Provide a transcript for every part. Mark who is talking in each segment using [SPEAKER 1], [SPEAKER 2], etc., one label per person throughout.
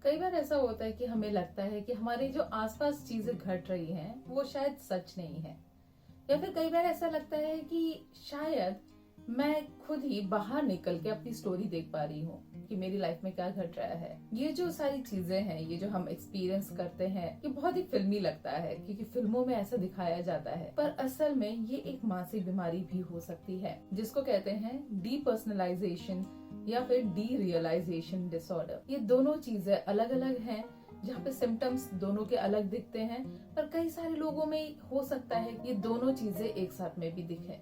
[SPEAKER 1] कई बार ऐसा होता है कि हमें लगता है कि हमारे जो आसपास चीजें घट रही हैं वो शायद सच नहीं है, या फिर कई बार ऐसा लगता है कि शायद मैं खुद ही बाहर निकल के अपनी स्टोरी देख पा रही हूँ कि मेरी लाइफ में क्या घट रहा है। ये जो सारी चीजें हैं, ये जो हम एक्सपीरियंस करते हैं, ये बहुत ही फिल्मी लगता है क्योंकि फिल्मों में ऐसा दिखाया जाता है, पर असल में ये एक मानसिक बीमारी भी हो सकती है जिसको कहते हैं डीपर्सनलाइजेशन या फिर डी रियलाइजेशन डिसऑर्डर। ये दोनों चीजें अलग अलग हैं, जहाँ पे सिम्टम्स दोनों के अलग दिखते हैं, पर कई सारे लोगों में हो सकता है कि ये दोनों चीजें एक साथ में भी दिखें।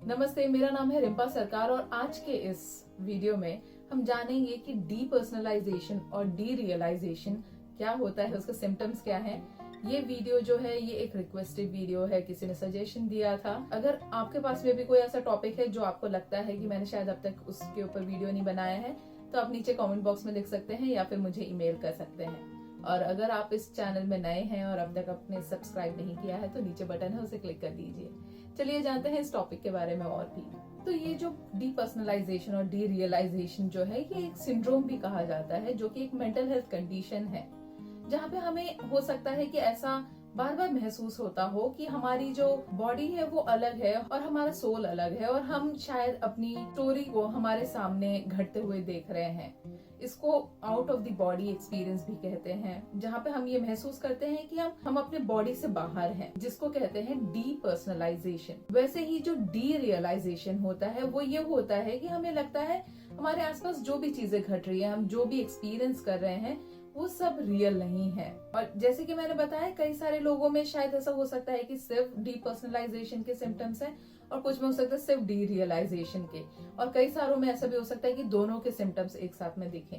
[SPEAKER 1] नमस्ते, मेरा नाम है रिम्पा सरकार और आज के इस वीडियो में हम जानेंगे कि डीपर्सनलाइजेशन और डी रियलाइजेशन क्या होता है, उसके सिम्टम्स क्या हैं। ये वीडियो जो है ये एक रिक्वेस्टेड वीडियो है, किसी ने सजेशन दिया था। अगर आपके पास में भी कोई ऐसा टॉपिक है जो आपको लगता है कि मैंने शायद अब तक उसके ऊपर वीडियो नहीं बनाया है, तो आप नीचे कमेंट बॉक्स में लिख सकते हैं या फिर मुझे ईमेल कर सकते हैं। और अगर आप इस चैनल में नए हैं और अब तक आपने सब्सक्राइब नहीं किया है तो नीचे बटन है, उसे क्लिक कर दीजिए। चलिए जानते हैं इस टॉपिक के बारे में और भी। तो ये जो डीपर्सनलाइजेशन और डी रियलाइजेशन जो है, ये एक सिंड्रोम भी कहा जाता है, जो कि एक मेंटल हेल्थ कंडीशन है, जहाँ पे हमें हो सकता है कि ऐसा बार बार महसूस होता हो कि हमारी जो बॉडी है वो अलग है और हमारा सोल अलग है, और हम शायद अपनी स्टोरी को हमारे सामने घटते हुए देख रहे हैं। इसको out of the body experience भी कहते हैं, जहाँ पे हम ये महसूस करते हैं कि हम अपने बॉडी से बाहर हैं, जिसको कहते हैं डीपर्सनलाइजेशन। वैसे ही जो डी रियलाइजेशन होता है वो ये होता है कि हमें लगता है हमारे आसपास जो भी चीजें घट रही है, हम जो भी एक्सपीरियंस कर रहे हैं, वो सब रियल नहीं है। और जैसे कि मैंने बताया, कई सारे लोगों में शायद ऐसा हो सकता है कि सिर्फ डीपर्सनलाइजेशन के सिम्टम्स हैं, और कुछ में हो सकता है सिर्फ डी रियलाइजेशन के, और कई सारों में ऐसा भी हो सकता है कि दोनों के सिम्टम्स एक साथ में दिखें।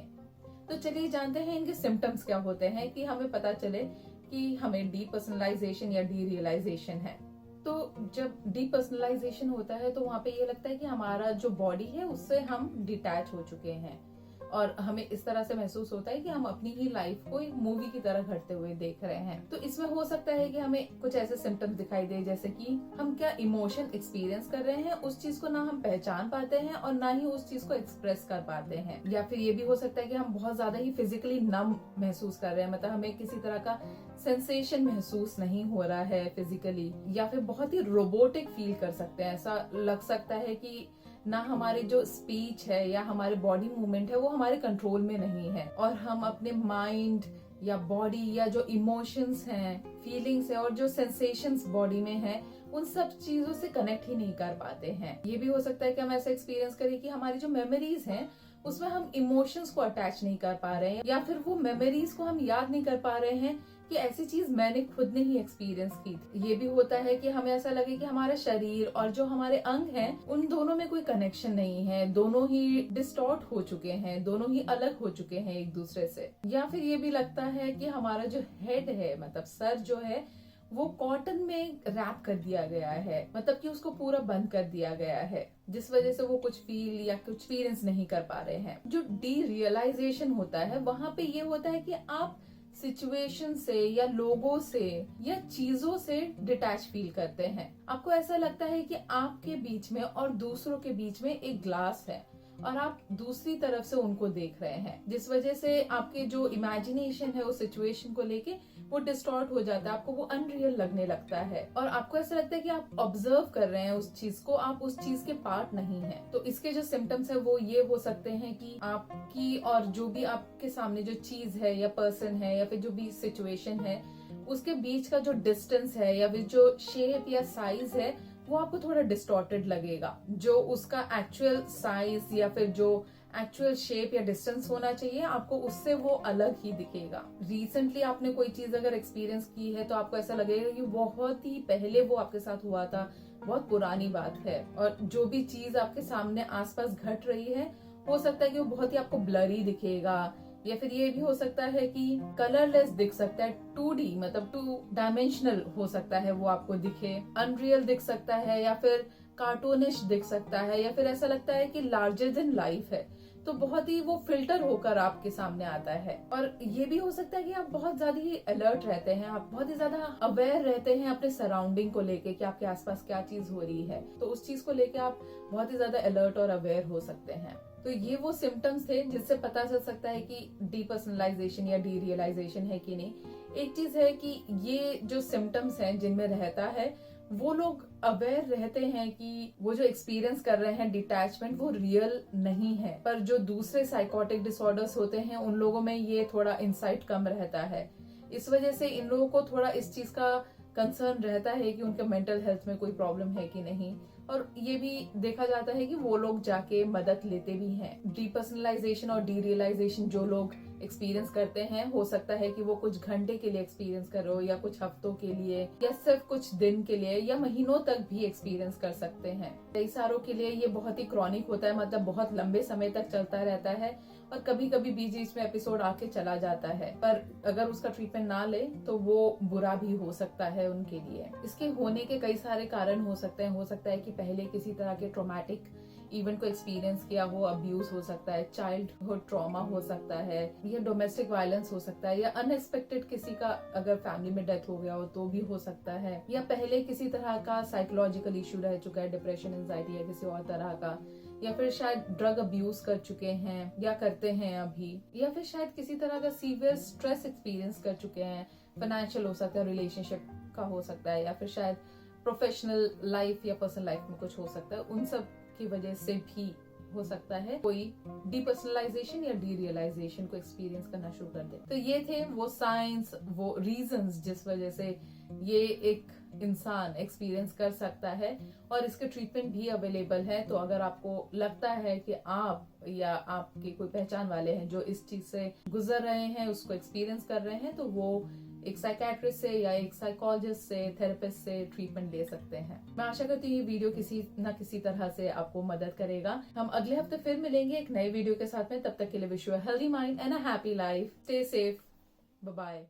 [SPEAKER 1] तो चलिए जानते हैं इनके सिम्टम्स क्या होते हैं, कि हमें पता चले कि हमें डीपर्सनलाइजेशन या डी रियलाइजेशन है। तो जब डीपर्सनलाइजेशन होता है तो वहां पे ये लगता है कि हमारा जो बॉडी है उससे हम डिटैच हो चुके हैं, और हमें इस तरह से महसूस होता है कि हम अपनी ही लाइफ को एक मूवी की तरह घटते हुए देख रहे हैं। तो इसमें हो सकता है कि हमें कुछ ऐसे सिम्टम्स दिखाई दे, जैसे कि हम क्या इमोशन एक्सपीरियंस कर रहे हैं, उस चीज को ना हम पहचान पाते हैं और ना ही उस चीज को एक्सप्रेस कर पाते हैं। या फिर ये भी हो सकता है कि हम बहुत ज्यादा ही फिजिकली नम महसूस कर रहे हैं, मतलब हमें किसी तरह का सेंसेशन महसूस नहीं हो रहा है फिजिकली, या फिर बहुत ही रोबोटिक फील कर सकते हैं। ऐसा लग सकता है कि ना हमारी जो स्पीच है या हमारे बॉडी मूवमेंट है वो हमारे कंट्रोल में नहीं है, और हम अपने माइंड या बॉडी या जो इमोशंस हैं, फीलिंग्स है और जो सेंसेशंस बॉडी में है, उन सब चीजों से कनेक्ट ही नहीं कर पाते हैं। ये भी हो सकता है कि हम ऐसा एक्सपीरियंस करें कि हमारी जो मेमोरीज हैं उसमें हम इमोशंस को अटैच नहीं कर पा रहे हैं, या फिर वो मेमोरीज को हम याद नहीं कर पा रहे हैं कि ऐसी चीज मैंने खुद ने ही एक्सपीरियंस की थी। ये भी होता है कि हमें ऐसा लगे कि हमारा शरीर और जो हमारे अंग हैं उन दोनों में कोई कनेक्शन नहीं है, दोनों ही डिस्टॉर्ट हो चुके हैं, दोनों ही अलग हो चुके हैं एक दूसरे से। या फिर ये भी लगता है कि हमारा जो हेड है, मतलब सर जो है, वो कॉटन में रैप कर दिया गया है, मतलब कि उसको पूरा बंद कर दिया गया है, जिस वजह से वो कुछ फील या कुछ एक्सपीरियंस नहीं कर पा रहे हैं। जो डी रियलाइजेशन होता है वहां पे ये होता है कि आप सिचुएशन से या लोगों से या चीजों से डिटैच फील करते हैं। आपको ऐसा लगता है कि आपके बीच में और दूसरों के बीच में एक ग्लास है और आप दूसरी तरफ से उनको देख रहे हैं, जिस वजह से आपके जो इमेजिनेशन है उस सिचुएशन को लेके वो डिस्टॉर्ट हो जाता है, आपको वो अनरियल लगने लगता है, और आपको ऐसा लगता है कि आप ऑब्जर्व कर रहे हैं उस चीज को, आप उस चीज के पार्ट नहीं है। तो इसके जो सिम्टम्स है वो ये हो सकते हैं कि आपकी और जो भी आपके सामने जो चीज है या पर्सन है या फिर जो भी सिचुएशन है, उसके बीच का जो डिस्टेंस है या फिर जो शेप या साइज है वो आपको थोड़ा डिस्टॉर्टेड लगेगा। जो उसका एक्चुअल साइज या फिर जो एक्चुअल शेप या डिस्टेंस होना चाहिए, आपको उससे वो अलग ही दिखेगा। रिसेंटली आपने कोई चीज अगर एक्सपीरियंस की है तो आपको ऐसा लगेगा कि बहुत ही पहले वो आपके साथ हुआ था, बहुत पुरानी बात है। और जो भी चीज आपके सामने आसपास घट रही है, हो सकता है कि वो बहुत ही आपको ब्लरी दिखेगा, या फिर ये भी हो सकता है कि कलरलेस दिख सकता है, 2D मतलब 2 डायमेंशनल हो सकता है वो आपको दिखे, अनरियल दिख सकता है, या फिर कार्टूनिश दिख सकता है, या फिर ऐसा लगता है कि लार्जर देन लाइफ है। तो बहुत ही वो फिल्टर होकर आपके सामने आता है। और ये भी हो सकता है कि आप बहुत ज्यादा ही अलर्ट रहते हैं, आप बहुत ही ज्यादा अवेयर रहते हैं अपने सराउंडिंग को लेके कि आपके आसपास क्या चीज हो रही है, तो उस चीज को लेके आप बहुत ही ज्यादा अलर्ट और अवेयर हो सकते हैं। तो ये वो सिम्टम्स थे जिससे पता चल सकता है कि डीपर्सनलाइजेशन या डीरियलाइजेशन है कि नहीं। एक चीज है कि ये जो सिम्टम्स हैं जिनमें रहता है, वो लोग अवेयर रहते हैं कि वो जो एक्सपीरियंस कर रहे हैं डिटैचमेंट वो रियल नहीं है। पर जो दूसरे साइकोटिक डिसऑर्डर्स होते हैं उन लोगों में ये थोड़ा इंसाइट कम रहता है। इस वजह से इन लोगों को थोड़ा इस चीज का कंसर्न रहता है कि उनके मेंटल हेल्थ में कोई प्रॉब्लम है कि नहीं। और ये भी देखा जाता है कि वो लोग जाके मदद लेते भी हैं। डीपर्सनलाइजेशन और डीरियलाइजेशन जो लोग एक्सपीरियंस करते हैं, हो सकता है कि वो कुछ घंटे के लिए एक्सपीरियंस कर रहे हो या कुछ हफ्तों के लिए या सिर्फ कुछ दिन के लिए या महीनों तक भी एक्सपीरियंस कर सकते हैं। कई सारों के लिए ये बहुत ही क्रॉनिक होता है, मतलब बहुत लंबे समय तक चलता रहता है और कभी कभी बीच बीच में एपिसोड आके चला जाता है। पर अगर उसका ट्रीटमेंट ना ले तो वो बुरा भी हो सकता है उनके लिए। इसके होने के कई सारे कारण हो सकते हैं। हो सकता है कि पहले किसी तरह के ट्रॉमेटिक इवेंट को एक्सपीरियंस किया हो, अब्यूज हो सकता है, चाइल्डहुड ट्रॉमा हो सकता है, या डोमेस्टिक वायलेंस हो सकता है, या अनएक्सपेक्टेड किसी का अगर फैमिली में डेथ हो गया हो तो भी हो सकता है, या पहले किसी तरह का साइकोलॉजिकल इशू रह चुका है, डिप्रेशन, एंजाइटी या किसी और तरह का, या फिर शायद ड्रग अब्यूज कर चुके हैं या करते हैं अभी, या फिर शायद किसी तरह का सीवियर स्ट्रेस एक्सपीरियंस कर चुके हैं। फाइनेंशियल हो सकता है, रिलेशनशिप का हो सकता है, या फिर शायद प्रोफेशनल लाइफ या पर्सनल लाइफ में कुछ हो सकता है। उन सब की वजह से भी हो सकता है कोई डीपर्सनलाइजेशन या डीरियलाइजेशन को एक्सपीरियंस करना शुरू कर दे। तो ये थे वो साइंस, वो रीजंस जिस वजह से ये एक इंसान एक्सपीरियंस कर सकता है, और इसके ट्रीटमेंट भी अवेलेबल है। तो अगर आपको लगता है कि आप या आपके कोई पहचान वाले हैं जो इस चीज से गुजर रहे हैं, उसको एक्सपीरियंस कर रहे हैं, तो वो एक साइकेट्रिस्ट से या एक साइकोलॉजिस्ट से, थेरेपिस्ट से ट्रीटमेंट ले सकते हैं। मैं आशा करती हूँ ये वीडियो किसी न किसी तरह से आपको मदद करेगा। हम अगले हफ्ते फिर मिलेंगे एक नए वीडियो के साथ में। तब तक के लिए wish you a healthy mind and a happy life. Stay safe, bye bye.